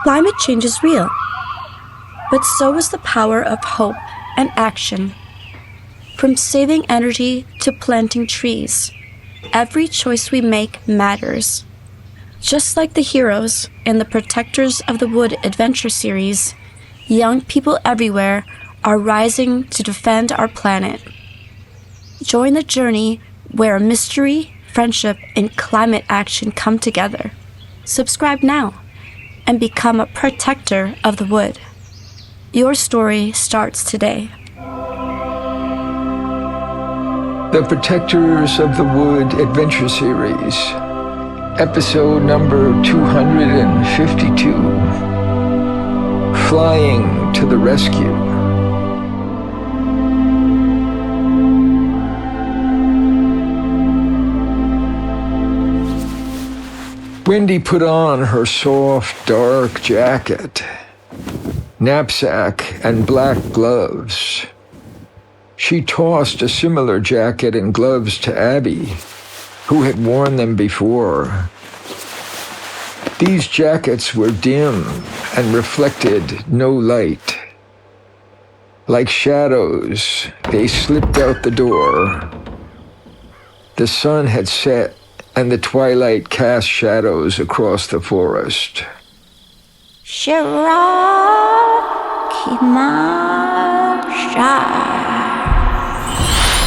Climate change is real, but so is the power of hope and action. From saving energy to planting trees, every choice we make matters. Just like the heroes in the Protectors of the Wood adventure series, young people everywhere are rising to defend our planet. Join the journey where mystery, friendship, and climate action come together. Subscribe now and become a protector of the wood. Your story starts today. The Protectors of the Wood adventure series, episode number 252, Flying to the Rescue. Wendy put on her soft, dark jacket, knapsack, and black gloves. She tossed a similar jacket and gloves to Abby, who had worn them before. These jackets were dim and reflected no light. Like shadows, they slipped out the door. The sun had set, and the twilight cast shadows across the forest.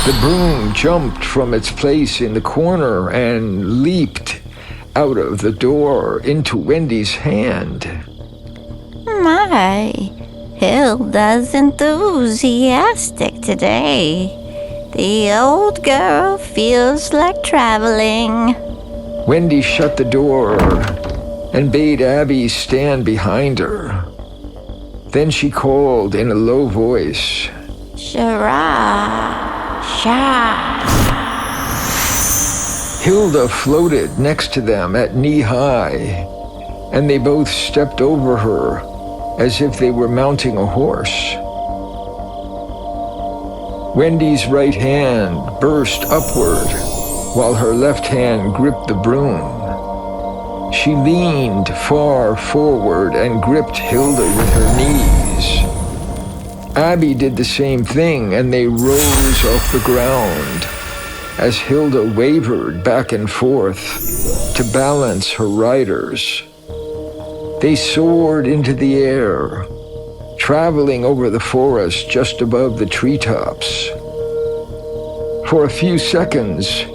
The broom jumped from its place in the corner and leaped out of the door into Wendy's hand. My, Hilda's enthusiastic today. The old girl feels like traveling. Wendy shut the door and bade Abby stand behind her. Then she called in a low voice, Hilda floated next to them at knee-high, and they both stepped over her as if they were mounting a horse. Wendy's right hand burst upward while her left hand gripped the broom. She leaned far forward and gripped Hilda with her knees. Abby did the same thing, and they rose off the ground as Hilda wavered back and forth to balance her riders. They soared into the air, traveling over the forest just above the treetops. For a few seconds,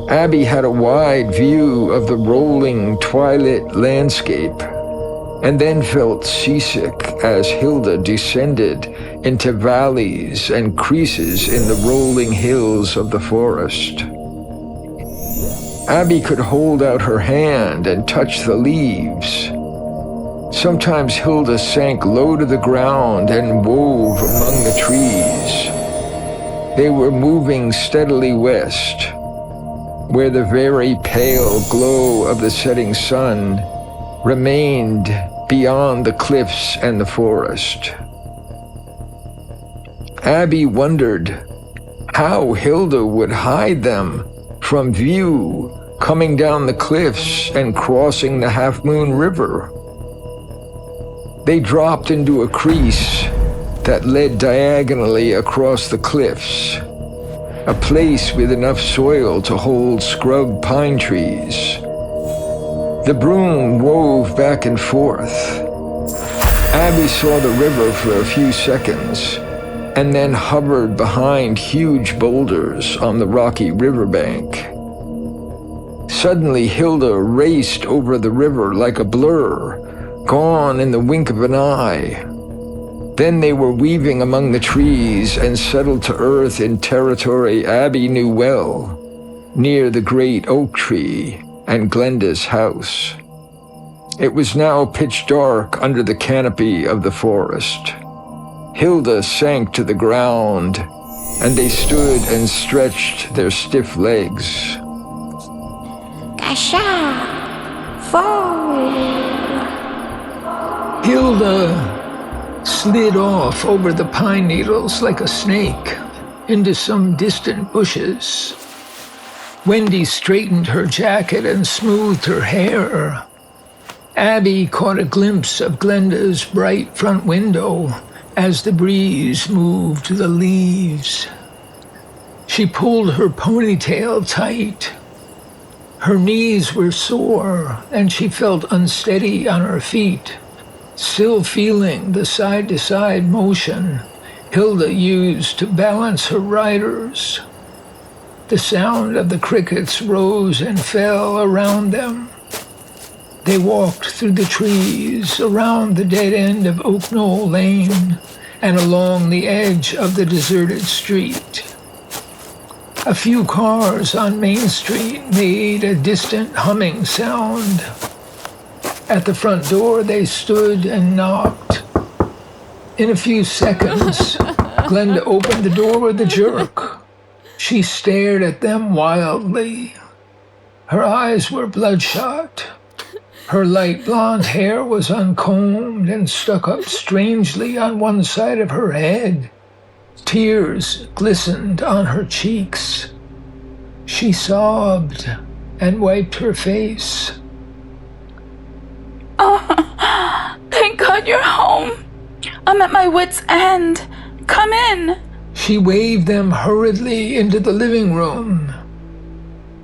Abby had a wide view of the rolling twilight landscape, and then felt seasick as Hilda descended into valleys and creases in the rolling hills of the forest. Abby could hold out her hand and touch the leaves. Sometimes Hilda sank low to the ground and wove among the trees. They were moving steadily west, where the very pale glow of the setting sun remained beyond the cliffs and the forest. Abby wondered how Hilda would hide them from view coming down the cliffs and crossing the Half Moon River. They dropped into a crease that led diagonally across the cliffs, a place with enough soil to hold scrub pine trees. The broom wove back and forth. Abby saw the river for a few seconds, and then hovered behind huge boulders on the rocky riverbank. Suddenly, Hilda raced over the river like a blur, gone in the wink of an eye. Then they were weaving among the trees and settled to earth in territory Abby knew well, near the great oak tree and Glenda's house. It was now pitch dark under the canopy of the forest. Hilda sank to the ground, and they stood and stretched their stiff legs. Hilda slid off over the pine needles like a snake into some distant bushes. Wendy straightened her jacket and smoothed her hair. Abby caught a glimpse of Glenda's bright front window as the breeze moved the leaves. She pulled her ponytail tight. Her knees were sore, and she felt unsteady on her feet. Still feeling the side-to-side motion Hilda used to balance her riders. The sound of the crickets rose and fell around them. They walked through the trees, around the dead end of Oak Knoll Lane, and along the edge of the deserted street. A few cars on Main Street made a distant humming sound. At the front door, they stood and knocked. In a few seconds, Glenda opened the door with a jerk. She stared at them wildly. Her eyes were bloodshot. Her light blonde hair was uncombed and stuck up strangely on one side of her head. Tears glistened on her cheeks. She sobbed and wiped her face. Oh, thank God you're home. I'm at my wit's end. Come in. She waved them hurriedly into the living room.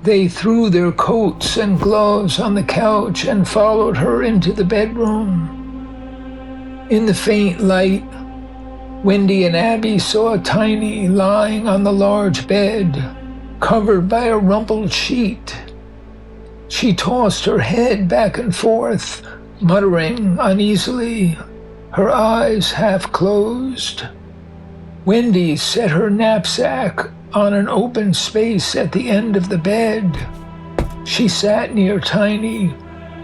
They threw their coats and gloves on the couch and followed her into the bedroom. In the faint light, Wendy and Abby saw Tiny lying on the large bed, covered by a rumpled sheet. She tossed her head back and forth, muttering uneasily, her eyes half closed. Wendy set her knapsack on an open space at the end of the bed. She sat near Tiny,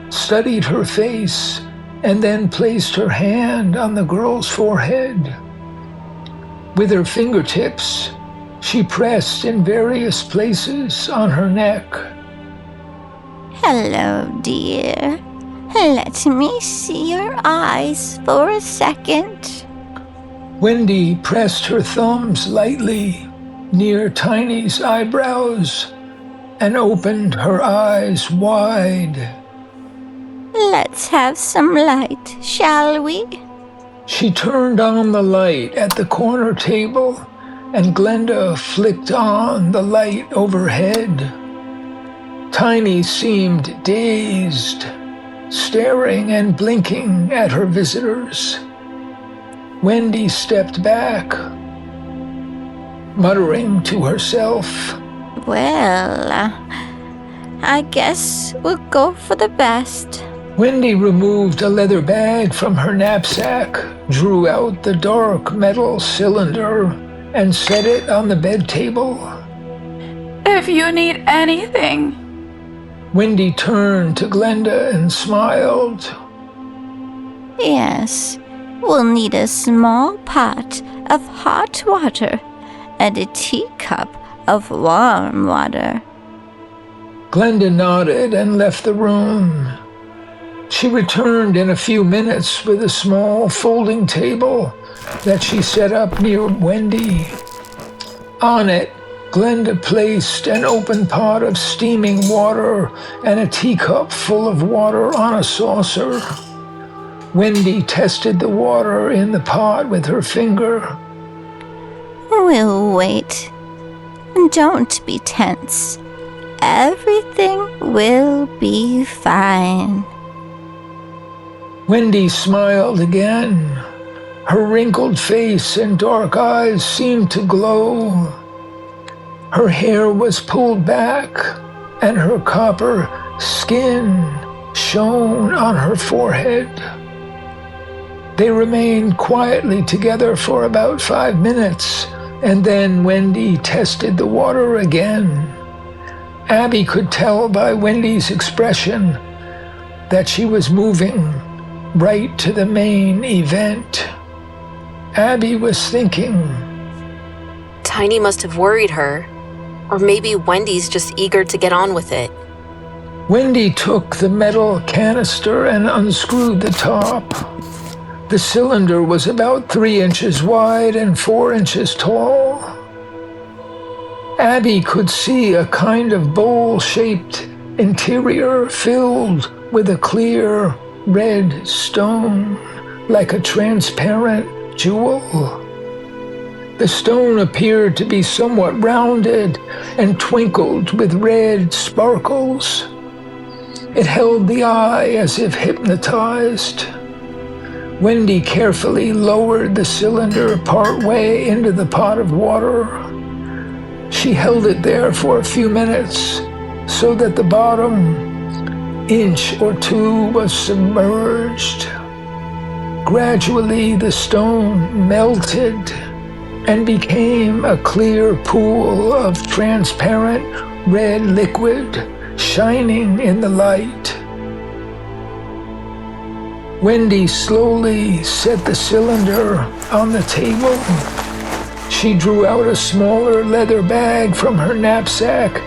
studied her face, and then placed her hand on the girl's forehead. With her fingertips, she pressed in various places on her neck. Hello, dear. Let me see your eyes for a second. Wendy pressed her thumbs lightly near Tiny's eyebrows and opened her eyes wide. Let's have some light, shall we? She turned on the light at the corner table, and Glenda flicked on the light overhead. Tiny seemed dazed, staring and blinking at her visitors. Wendy stepped back, muttering to herself, Well, I guess we'll go for the best. Wendy removed a leather bag from her knapsack, drew out the dark metal cylinder, and set it on the bed table. If you need anything. Wendy turned to Glenda and smiled. Yes, we'll need a small pot of hot water and a teacup of warm water. Glenda nodded and left the room. She returned in a few minutes with a small folding table that she set up near Wendy. On it, Glenda placed an open pot of steaming water and a teacup full of water on a saucer. Wendy tested the water in the pot with her finger. We'll wait. Don't be tense. Everything will be fine. Wendy smiled again. Her wrinkled face and dark eyes seemed to glow. Her hair was pulled back, and her copper skin shone on her forehead. They remained quietly together for about 5 minutes, and then Wendy tested the water again. Abby could tell by Wendy's expression that she was moving right to the main event. Abby was thinking, Tiny must have worried her. Or maybe Wendy's just eager to get on with it. Wendy took the metal canister and unscrewed the top. The cylinder was about 3 inches wide and 4 inches tall. Abby could see a kind of bowl-shaped interior filled with a clear, red stone, like a transparent jewel. The stone appeared to be somewhat rounded and twinkled with red sparkles. It held the eye as if hypnotized. Wendy carefully lowered the cylinder partway into the pot of water. She held it there for a few minutes so that the bottom inch or two was submerged. Gradually, the stone melted and became a clear pool of transparent red liquid shining in the light. Wendy slowly set the cylinder on the table. She drew out a smaller leather bag from her knapsack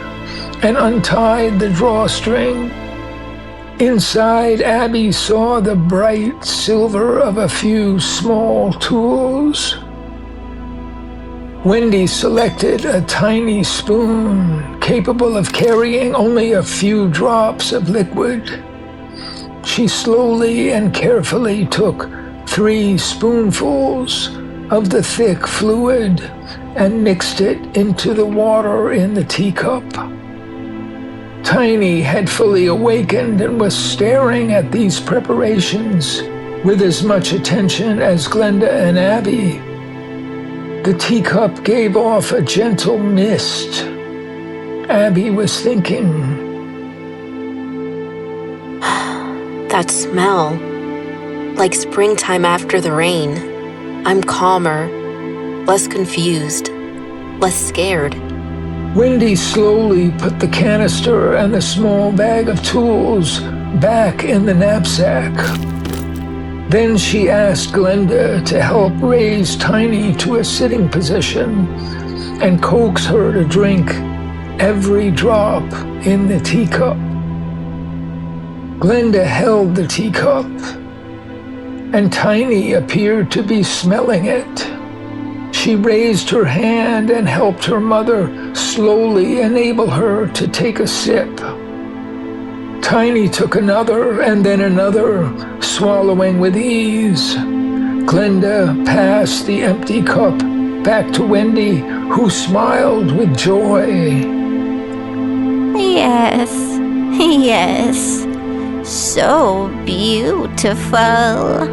and untied the drawstring. Inside, Abby saw the bright silver of a few small tools. Wendy selected a tiny spoon capable of carrying only a few drops of liquid. She slowly and carefully took 3 spoonfuls of the thick fluid and mixed it into the water in the teacup. Tiny had fully awakened and was staring at these preparations with as much attention as Glenda and Abby. The teacup gave off a gentle mist. Abby was thinking, That smell. Like springtime after the rain. I'm calmer, less confused, less scared. Wendy slowly put the canister and the small bag of tools back in the knapsack. Then she asked Glenda to help raise Tiny to a sitting position and coax her to drink every drop in the teacup. Glenda held the teacup, and Tiny appeared to be smelling it. She raised her hand and helped her mother slowly enable her to take a sip. Tiny took another and then another, swallowing with ease. Glenda passed the empty cup back to Wendy, who smiled with joy. Yes, yes, so beautiful.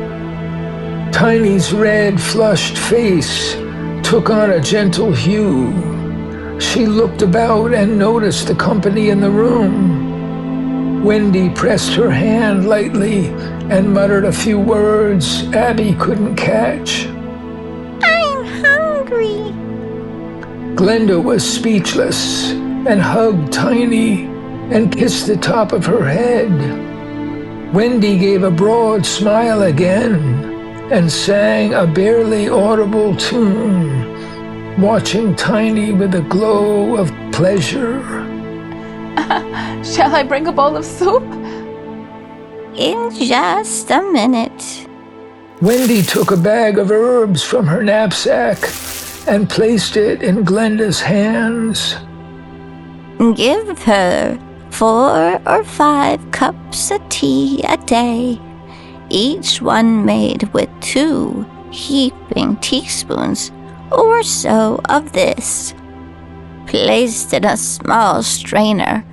Tiny's red, flushed face took on a gentle hue. She looked about and noticed the company in the room. Wendy pressed her hand lightly and muttered a few words Abby couldn't catch. I'm hungry. Glenda was speechless and hugged Tiny and kissed the top of her head. Wendy gave a broad smile again and sang a barely audible tune, watching Tiny with a glow of pleasure. Shall I bring a bowl of soup? In just a minute. Wendy took a bag of herbs from her knapsack and placed it in Glenda's hands. Give her 4 or 5 cups of tea a day, each one made with 2 heaping teaspoons or so of this, placed in a small strainer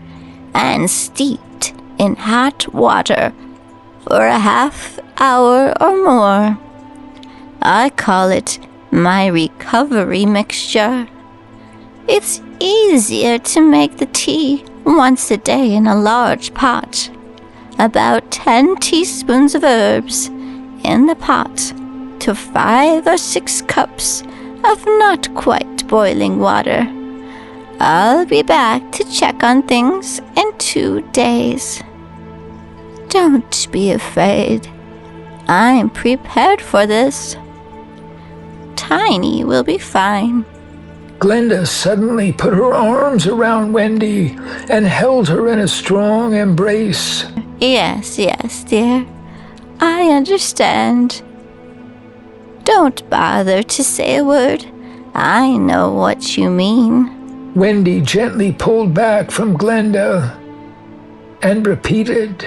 and steeped in hot water for a half hour or more. I call it my recovery mixture. It's easier to make the tea once a day in a large pot. About 10 teaspoons of herbs in the pot to 5 or 6 cups of not quite boiling water. I'll be back to check on things in 2 days. Don't be afraid. I'm prepared for this. Tiny will be fine. Glenda suddenly put her arms around Wendy and held her in a strong embrace. Yes, dear. I understand. Don't bother to say a word. I know what you mean. Wendy gently pulled back from Glenda and repeated,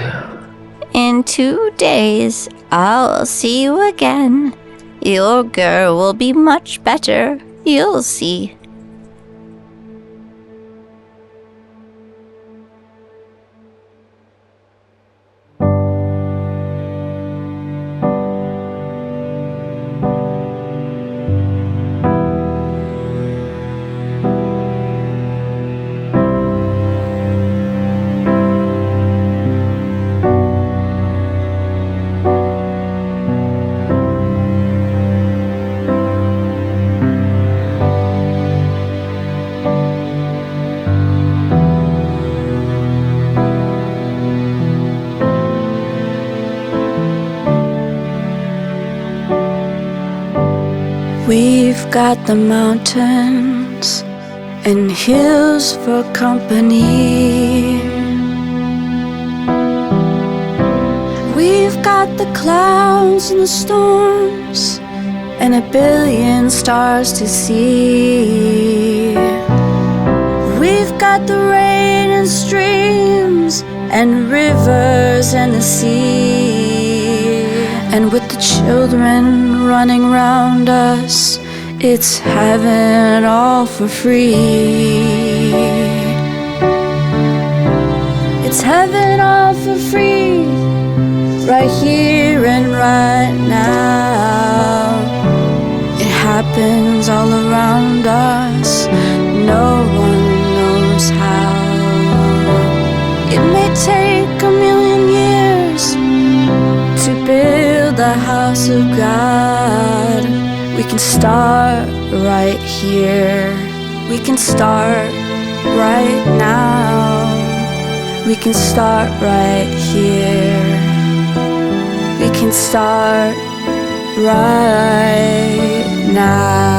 In In 2 days, I'll see you again. Your girl will be much better. You'll see. We've got the mountains and hills for company. We've got the clouds and the storms and a billion stars to see. We've got the rain and streams and rivers and the sea. And with the children running round us, it's heaven all for free. It's heaven all for free, right here and right now. It happens all around us, no one knows how. It may take a million years to build the house of God. We can start right here. We can start right now. We can start right here. We can start right now.